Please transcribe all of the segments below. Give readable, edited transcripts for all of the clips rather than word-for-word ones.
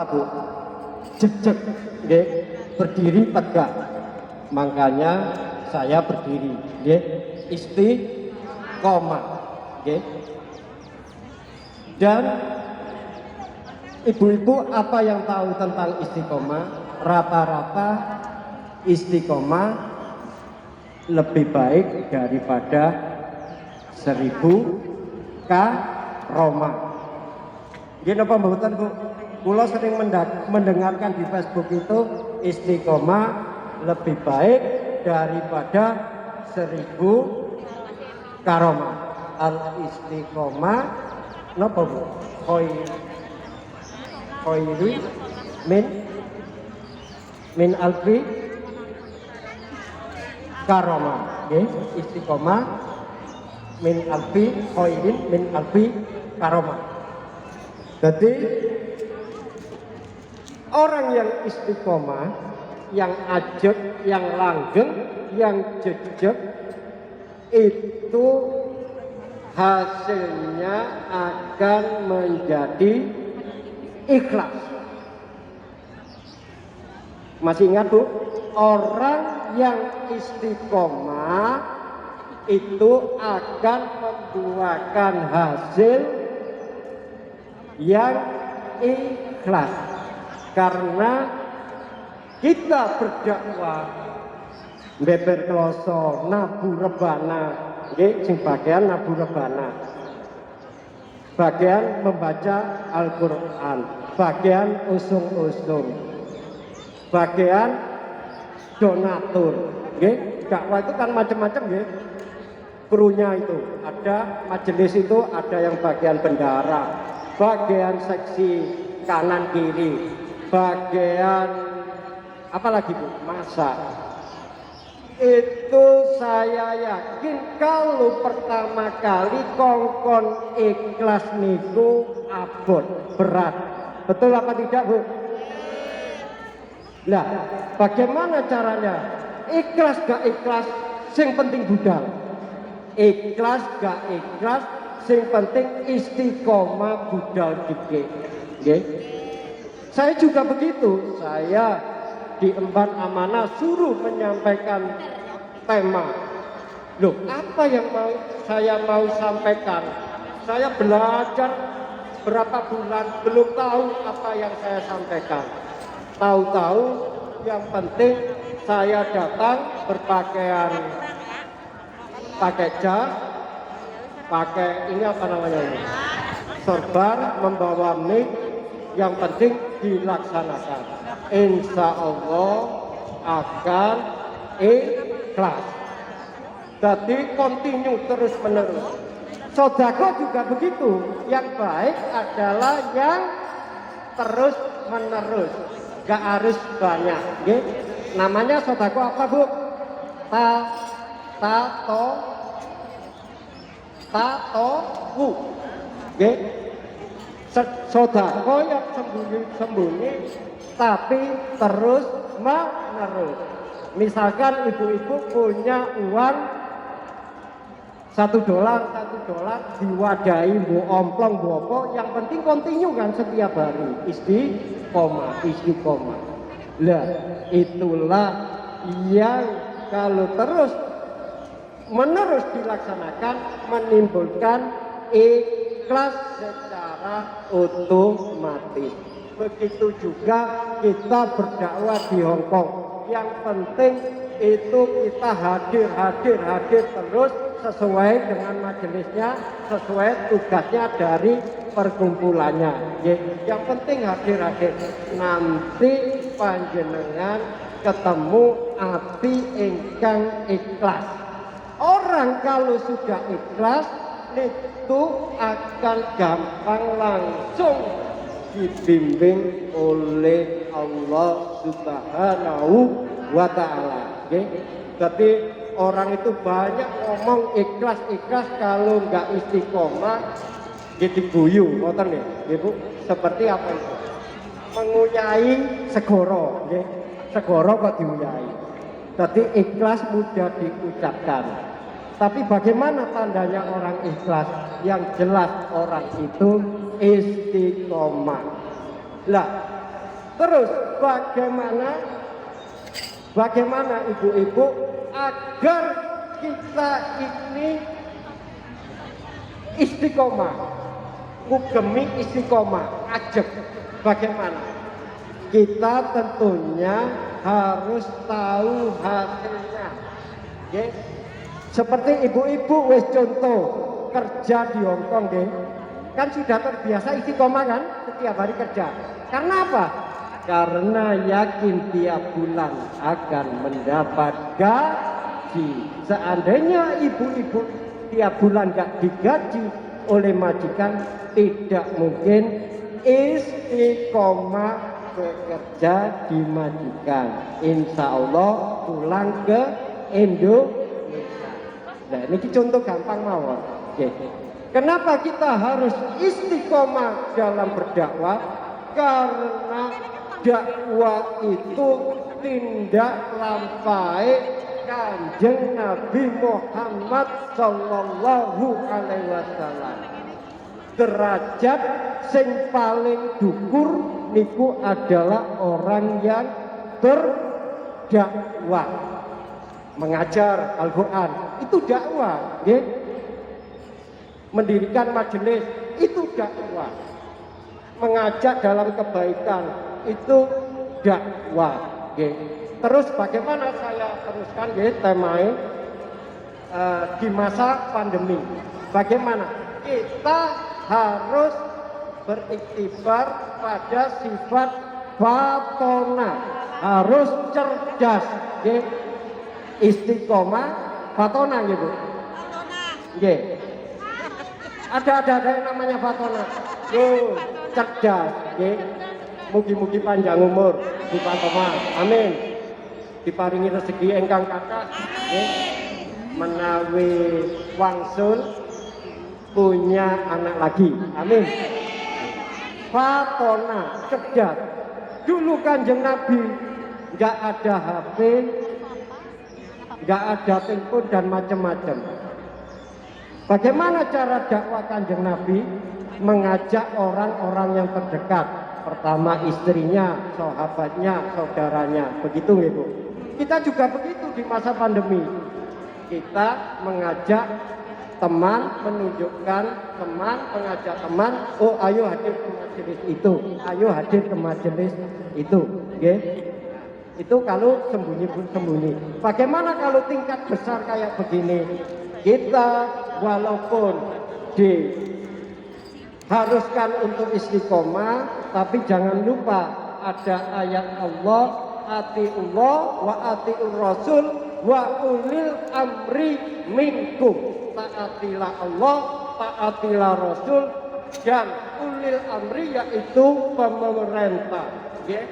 Bu? Jejeg, nggih, berdiri tegak. Makanya saya berdiri, nggih, istiqomah, nggih. Dan ibu-ibu apa yang tahu tentang istiqomah? Rata-rata istiqomah lebih baik daripada 1000 karomah. Gini apa mboten Bu? Kula sering mendengarkan di Facebook itu istiqomah lebih baik daripada 1000 karomah. Al istiqomah napa Bu? Khairi min alfi karomah. Nggih, istiqomah min alfi khairin min alfi karomah. Jadi orang yang istiqomah, yang ajeg, yang langgeng, yang jejeg itu hasilnya akan menjadi ikhlas. Masih ingat Bu? Orang yang istiqomah itu akan membuahkan hasil yang ikhlas. Karena kita berdakwah beber kloso nabu rebana, nggih, sing bagian nabu rebana, bagian membaca Al-Quran, bagian usung-usung, bagian donatur, nggih. Dakwah itu kan macam-macam, nggih. Krunya itu ada, majelis itu ada yang bagian bendara, bagian seksi kanan kiri, bagian apa lagi Bu? Masak. Itu saya yakin kalau pertama kali kongkon ikhlas niku abot berat. Betul apa tidak Bu? Nah, bagaimana caranya? Ikhlas gak ikhlas, sing penting budal. Ikhlas gak ikhlas, sing penting istiqomah budal dikit. Nggih. Saya juga begitu. Saya diemban amanah suruh menyampaikan tema. Loh, apa yang saya mau sampaikan? Saya belajar berapa bulan belum tahu apa yang saya sampaikan. Tahu-tahu yang penting saya datang berpakaian pakai jas, pakai ini apa namanya ini? Sorban, membawa mic, yang penting dilaksanakan. Insya Allah akan ikhlas. Jadi continue terus menerus. Sodako juga begitu. Yang baik adalah yang terus menerus. Gak harus banyak. Gitu. Namanya sodako apa Bu? Wu. Gitu. Sodako yang sembunyi-sembunyi tapi terus menerus. Misalkan ibu-ibu punya uang $1 diwadahi bu omplong bu opo, yang penting kontinu kan setiap hari istiqomah. Lah itulah yang kalau terus menerus dilaksanakan menimbulkan ikhlas secara otomatis. Begitu juga kita berdakwah di Hong Kong. Yang penting itu kita hadir terus sesuai dengan majelisnya, sesuai tugasnya dari perkumpulannya. Yang penting hadir. Nanti panjenengan ketemu ati ingkang ikhlas. Orang kalau sudah ikhlas itu akan gampang langsung dibimbing oleh Allah Subhanahu wa Ta'ala. Jadi orang itu banyak ngomong ikhlas kalau nggak istiqomah jadi guyu, ngoten nggih, Ibu. Seperti apa itu? Menguyai segoro, nggih. Segoro kok diuyai. Jadi ikhlas mudah diucapkan. Tapi bagaimana tandanya orang ikhlas? Yang jelas orang itu istiqomah. Lah, Terus bagaimana ibu-ibu agar kita ini istiqomah, mugemi istiqomah, ajak. Bagaimana? Kita tentunya harus tahu hasilnya. Okay? Seperti ibu-ibu wis contoh kerja di Hongkong, kan sudah terbiasa istiqomah kan, setiap hari kerja. Karena apa? Karena yakin tiap bulan akan mendapat gaji. Seandainya ibu-ibu tiap bulan gak digaji oleh majikan, tidak mungkin istiqomah bekerja di majikan. Insya Allah pulang ke Indonesia. Nah ini contoh gampang mawon. Kenapa kita harus istiqomah dalam berdakwah? Karena dakwah itu tindak lampai Kanjeng Nabi Muhammad Sallallahu Alaihi Wasallam. Derajat sing paling dhuwur niku adalah orang yang berdakwah, mengajar Al-Quran, itu dakwah, nggih. Mendirikan majelis itu dakwah, mengajak dalam kebaikan itu dakwah, nggih. Terus bagaimana saya teruskan, nggih, temanya di masa pandemi. Bagaimana kita harus beriktibar pada sifat fatona, harus cerdas, nggih. Istiqomah fatona, nggih, Bu. Nggih. Ada yang namanya fatona. Cerdas, nggih. Mugi-mugi panjang umur, Bu Pantoma. Amin. Diparingi rezeki engkang kathah, nggih. Menawi wangsul punya anak lagi. Amin. Fatona, cerdas. Dulu Kanjeng Nabi nggak ada HP, nggak ada telepon dan macam-macam. Bagaimana cara dakwah Kanjeng Nabi? Mengajak orang-orang yang terdekat. Pertama istrinya, sahabatnya, saudaranya. Begitu, Ibu. Kita juga begitu di masa pandemi. Kita mengajak teman, menunjukkan teman, mengajak teman, oh ayo hadir ke majelis itu, ayo hadir ke majelis itu, okay? Itu kalau sembunyi-sembunyi. Bagaimana kalau tingkat besar kayak begini? Kita walaupun diharuskan untuk istiqomah, tapi jangan lupa ada ayat Allah, atiullah wa atiur rasul wa ulil amri minkum. Taatilah Allah, taatilah Rasul, dan ulil amri yaitu pemerintah, ya,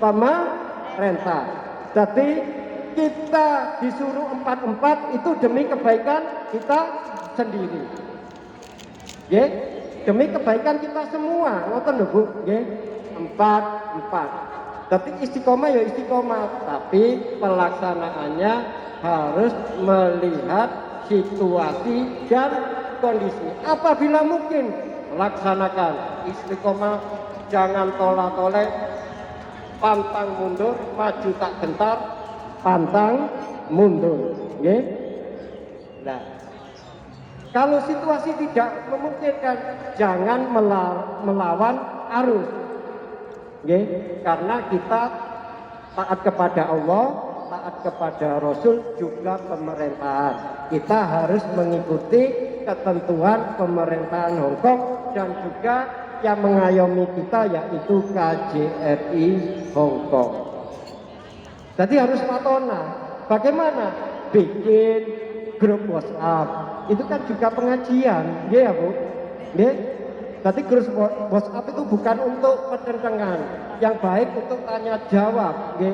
pemerintah. Jadi kita disuruh 4-4 itu demi kebaikan kita sendiri, ya, demi kebaikan kita semua. Ngoten lho, Bu, ya, 4-4. Tapi istiqomah ya istiqomah, tapi pelaksanaannya harus melihat situasi dan kondisi. Apabila mungkin laksanakan istiqomah, jangan tolak-tolak, pantang mundur, maju tak gentar, pantang mundur, ya. Nah, kalau situasi tidak memungkinkan, jangan melawan arus, ya, karena kita taat kepada Allah, taat kepada Rasul, juga pemerintahan. Kita harus mengikuti ketentuan pemerintahan Hongkong dan juga yang mengayomi kita yaitu KJRI Hongkong. Jadi harus patona. Bagaimana? Bikin grup WhatsApp. Itu kan juga pengajian, ya, Bu. Ya. Jadi grup WhatsApp itu bukan untuk pertentangan, yang baik untuk tanya jawab, ya.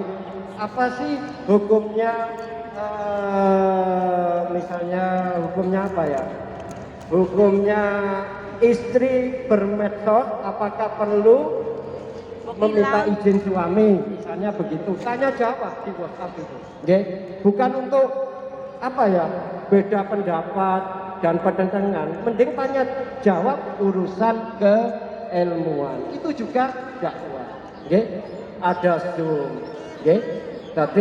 Apa sih hukumnya, misalnya hukumnya apa ya? Hukumnya istri bermedsos, apakah perlu meminta izin suami? Misalnya begitu. Tanya jawab di WhatsApp itu. Okay? Bukan untuk apa ya? Beda pendapat dan pertentangan. Mending tanya jawab urusan keilmuan. Itu juga dakwah. Okay? ada Zoom. Nggih. Dadi